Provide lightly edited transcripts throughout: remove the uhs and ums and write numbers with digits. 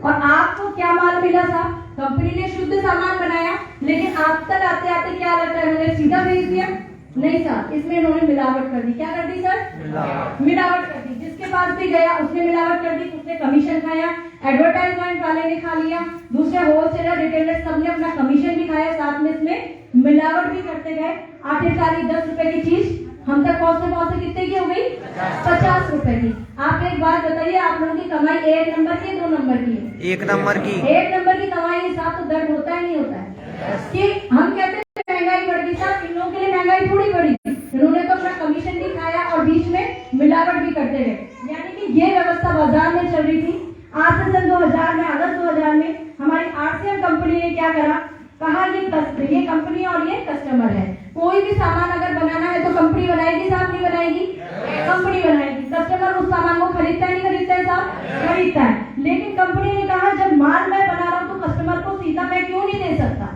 और आपको क्या माल मिला था? कंपनी ने शुद्ध सामान बनाया, लेकिन आप तक आते आते क्या लगता है उन्होंने सीधा भेज दिया? नहीं सर, इसमें इन्होंने मिलावट कर दी। क्या कर दी सर? मिलावट कर दी। जिसके पास भी गया उसने मिलावट कर दी, उसने कमीशन खाया, एडवर्टाइजमेंट वाले ने खा लिया, दूसरे होलसेलर रिटेलर सबने अपना कमीशन भी खाया, साथ में इसमें मिलावट भी करते गए। आखिरकार 10 रुपए की चीज हम तक पहुंचते कितने की हो गई? 50 रुपए की। आप एक बात बताइए, आप लोगों की कमाई 1 नंबर की 2 नंबर की? 1 नंबर की। 1 नंबर की कमाई के साथ तो दर्द होता ही नहीं होता है कि हम कहते हैं महंगाई बढ़ गई। साहब इन लोगों के लिए महंगाई थोड़ी बढ़ी, इन्होंने तो अपना कमीशन भी खाया और बीच में मिलावट भी करते गए। यानी कि ये व्यवस्था बाजार में चल रही थी। आज से सन 2000 में, अगस्त 2000 में हमारी आरसीएम कंपनी ने क्या करा? कहा ये कंपनी और ये कस्टमर है, कोई भी सामान अगर बनाना है तो कंपनी बनाएगी साहब, नहीं बनाएगी? कंपनी बनाएगी। कस्टमर उस सामान को खरीदता है, नहीं खरीदता है साहब? खरीदता है। लेकिन कंपनी ने कहा जब माल मैं बना रहा हूं तो कस्टमर को सीधा मैं क्यों नहीं दे सकता?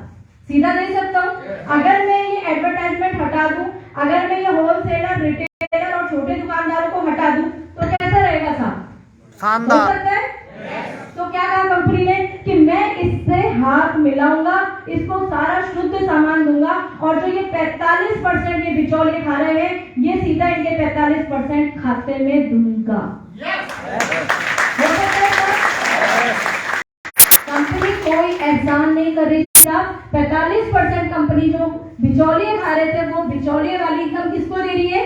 सीधा दे सकता हूँ। अगर मैं ये एडवर्टाइजमेंट हटा दूं, अगर मैं ये होलसेलर रिटेलर और छोटे दुकानदारों को हटा दूं तो कैसा रहेगा साहब? शानदार। तो क्या कहा कंपनी ने कि मैं इससे हाथ मिलाऊंगा, इसको सारा शुद्ध सामान दूंगा, और जो ये 45% ये बिचौलिए खा रहे हैं ये सीधा इनके 45% खाते में दूंगा। कंपनी कोई एहसान नहीं कर रही था। 45% कंपनी जो बिचौलिए खा रहे थे वो बिचौलिए वाली इनकम किसको दे रही है?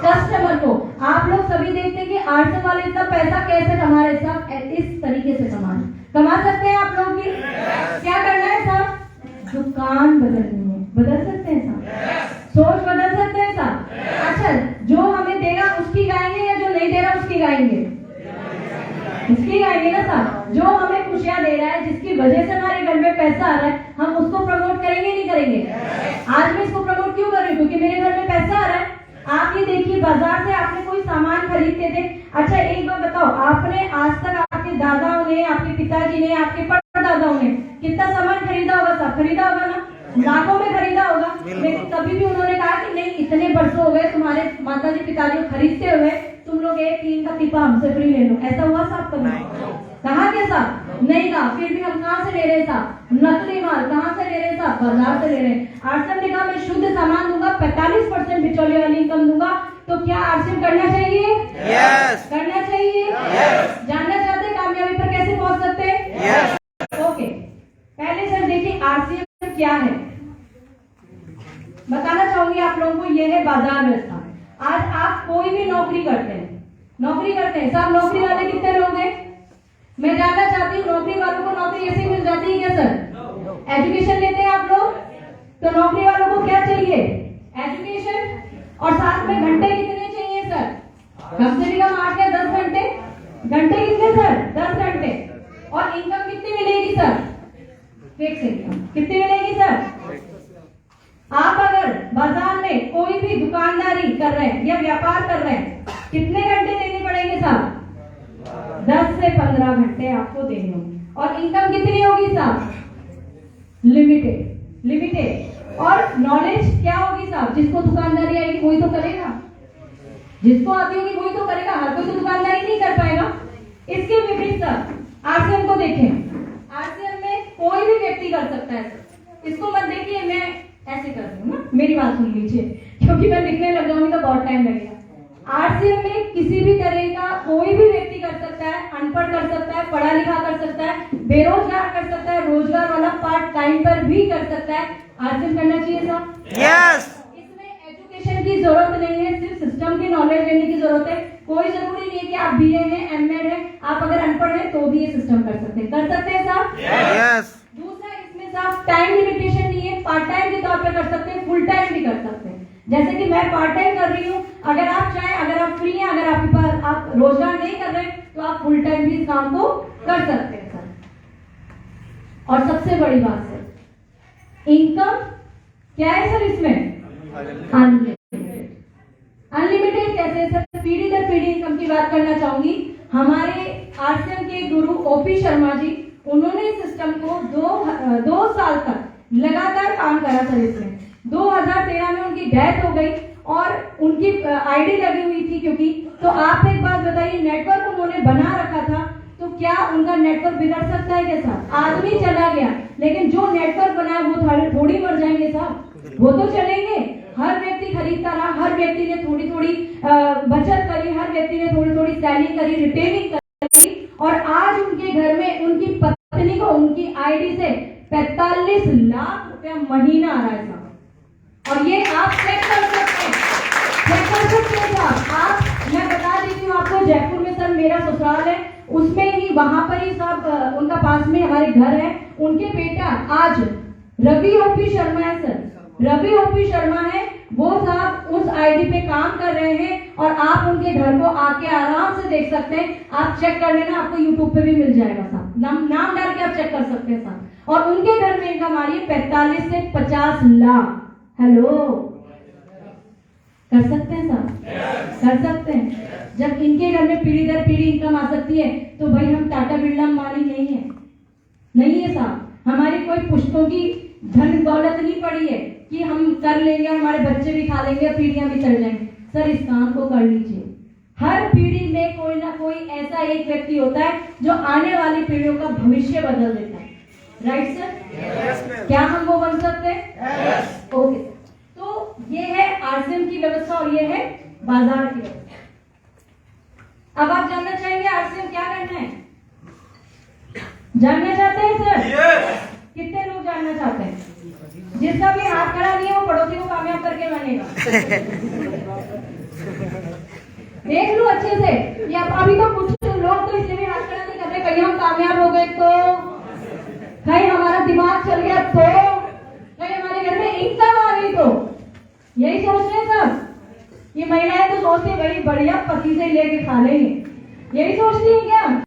कस्टमर को। आप लोग सभी देखते हैं कि आरसीएम वाले इतना पैसा कैसे कमा रहे हैं? इस तरीके से कमा सकते हैं आप लोग भी। क्या करना है साहब? दुकान बदलनी है। बदल सकते हैं साहब? सोच बदल सकते हैं साहब? अच्छा, जो हमें देगा उसकी गाएंगे या जो नहीं दे रहा उसकी गाएंगे? उसकी गाएंगे ना साहब। जो हमें खुशियां दे रहा है, जिसकी वजह से हमारे घर में पैसा आ रहा है, हम उसको प्रमोट करेंगे नहीं करेंगे? आज मैं इसको प्रमोट क्यों कर रही हूँ? क्योंकि मेरे घर में पैसा आ रहा है। आप ये देखिए, बाजार से आपने कोई सामान खरीदते थे। अच्छा एक बात बताओ, आपने आज तक आपके दादाओं ने, आपके पिताजी ने, आपके परदादाओं ने कितना सामान खरीदा होगा साहब? खरीदा होगा ना? लाखों में खरीदा होगा। लेकिन कभी भी उन्होंने कहा कि नहीं इतने वर्षों हो गए तुम्हारे माताजी पिताजी खरीदते हुए, तुम लोग एक टीन का पीपा हमसे फ्री ले लो। ऐसा हुआ साहब कभी? कहा क्या साहब? नहीं कहा। फिर भी हम कहाँ से ले रहे साहब? नकली माल। कहाँ से ले रहे साहब? बाजार से ले रहे। आरसीएम ने कहा मैं शुद्ध सामान दूंगा, 45% बिचौलिए वाली इनकम दूंगा। तो क्या आरसीएम करना चाहिए? यस। करना चाहिए? यस। जानना चाहते हैं कामयाबी पर कैसे पहुंच सकते हैं? यस। ओके, पहले सर देखिए आरसीएम क्या है, बताना चाहूंगी आप लोगों को। यह है बाजार व्यवस्था। आज आप कोई भी नौकरी करते हैं साहब, नौकरी वाले कितने लोग हैं? मैं जानना चाहती हूँ, नौकरी वालों को नौकरी ऐसे मिल जाती है क्या सर? एजुकेशन लेते हैं आप लोग, तो नौकरी वालों को क्या चाहिए? एजुकेशन। और साथ में घंटे कितने चाहिए सर? कम से कम 8 या 10 घंटे। घंटे कितने सर? 10 घंटे। और इनकम कितनी मिलेगी सर? Fix income. कितनी मिलेगी सर? आप अगर बाजार में कोई भी दुकानदारी कर रहे हैं या व्यापार कर रहे हैं, कितने घंटे देने पड़ेंगे साहब? 10 से 15 घंटे आपको देने होंगे। और इनकम कितनी होगी साहब? लिमिटेड। और नॉलेज क्या होगी साहब? जिसको दुकानदारी आएगी वही तो करेगा, जिसको आती होगी वही तो करेगा। हर कोई तो दुकानदारी नहीं कर पाएगा। इसके विपरीत सर आरसीएम को देखें। आरसीएम में कोई भी व्यक्ति कर सकता है। इसको मत देखिए मैं ऐसे कर रही हूँ ना, मेरी बात सुन लीजिए, क्योंकि मैं लिखने लग जाऊंगी तो बहुत टाइम लगेगा। आरसीएम में किसी भी तरह का कोई भी व्यक्ति कर सकता है। अनपढ़ कर सकता है, पढ़ा लिखा कर सकता है, बेरोजगार कर सकता है, रोजगार वाला पार्ट टाइम पर भी कर सकता है। आरसीएम करना चाहिए साहब? यस। इसमें एजुकेशन की जरूरत नहीं है, सिर्फ सिस्टम की नॉलेज लेने की जरूरत है। कोई जरूरी नहीं है कि आप बीए हैं, एमएड हैं, आप अगर अनपढ़ हैं तो भी ये सिस्टम कर सकते हैं साहब? यस। दूसरा इसमें साहब टाइम लिमिटेशन नहीं है, पार्ट टाइम के तौर पे कर सकते हैं, फुल टाइम भी कर सकते हैं। जैसे कि मैं पार्ट टाइम कर रही हूँ, अगर आप चाहें, अगर आप फ्री हैं, अगर आपके पास आप रोजगार नहीं कर रहे तो आप फुल टाइम भी इस काम को कर सकते हैं सर। और सबसे बड़ी बात सर, इनकम क्या है सर इसमें? अनलिमिटेड कैसे सर? पीढ़ी दर पीढ़ी इनकम की बात करना चाहूंगी। हमारे आरसीएम के गुरु ओपी शर्मा जी, उन्होंने इस सिस्टम को 2 साल तक लगातार काम करा सर। इसमें 2013 में उनकी डेथ हो गई और उनकी आईडी लगी हुई थी क्योंकि। तो आप एक बात बताइए, नेटवर्क उन्होंने बना रखा था, तो क्या उनका नेटवर्क बिगड़ सकता है क्या साहब? आदमी चला गया, लेकिन जो नेटवर्क बना है वो थोड़ी मर जाएंगे साहब, वो तो चलेंगे। हर व्यक्ति खरीदता रहा, हर व्यक्ति ने थोड़ी थोड़ी बचत करी, हर व्यक्ति ने थोड़ी थोड़ी सेलिंग करी, रिटेलिंग करी, और आज उनके घर में उनकी पत्नी को उनकी आईडी से 45 लाख रुपया महीना आ रहा है साहब। और ये आप चेक कर सकते हैं, चेक कर सकते हैं साहब आप। मैं बता देती हूँ आपको, जयपुर में सर मेरा ससुराल है, उसमें ही वहां पर ही साहब उनका पास में हमारे घर है। उनके बेटा आज रवि ओपी शर्मा है सर, रवि ओपी शर्मा है, वो साहब उस आईडी पे काम कर रहे हैं, और आप उनके घर को आके आराम से देख सकते हैं। आप चेक कर लेना, आपको यूट्यूब पे भी मिल जाएगा साहब, नाम डाल के आप चेक कर सकते हैं साहब। और उनके घर में इनकम आ रही है 45 से 50 लाख। हेलो, कर सकते हैं साहब? कर सकते हैं। जब इनके घर में पीढ़ी दर पीढ़ी इनकम आ सकती है, तो भाई हम टाटा बिरला अंबानी नहीं है, नहीं है साहब। हमारी कोई पुश्तों की धन दौलत नहीं पड़ी है कि हम कर लेंगे, हमारे बच्चे भी खा लेंगे, पीढ़ियां भी चल जाएंगे। सर इस काम को कर लीजिए। हर पीढ़ी में कोई ना कोई ऐसा एक व्यक्ति होता है जो आने वाली पीढ़ियों का भविष्य बदल देता है। Right sir? क्या हम वो बन सकते हैं? ओके। तो ये है आरसीएम की व्यवस्था और ये है बाजार की व्यवस्था। अब आप जानना चाहेंगे आरसीएम क्या करना है? जानना चाहते हैं सर? कितने लोग जानना चाहते हैं? जिसका भी हाथ खड़ा नहीं है वो पड़ोसी को कामयाब करके मानेगा। देख लो अच्छे से, या अभी तो कुछ लोग तो इसलिए भी हाथ खड़ा नहीं करते, कहीं हम कामयाब हो गए तो, कहीं हमारा दिमाग चल गया तो, कहीं हमारे घर में इनकम आ गई तो, यही सोच रहे सब। ये महिलाएं तो सोचती बड़ी बढ़िया पति से लेके खा लेंगे, यही सोचती है क्या?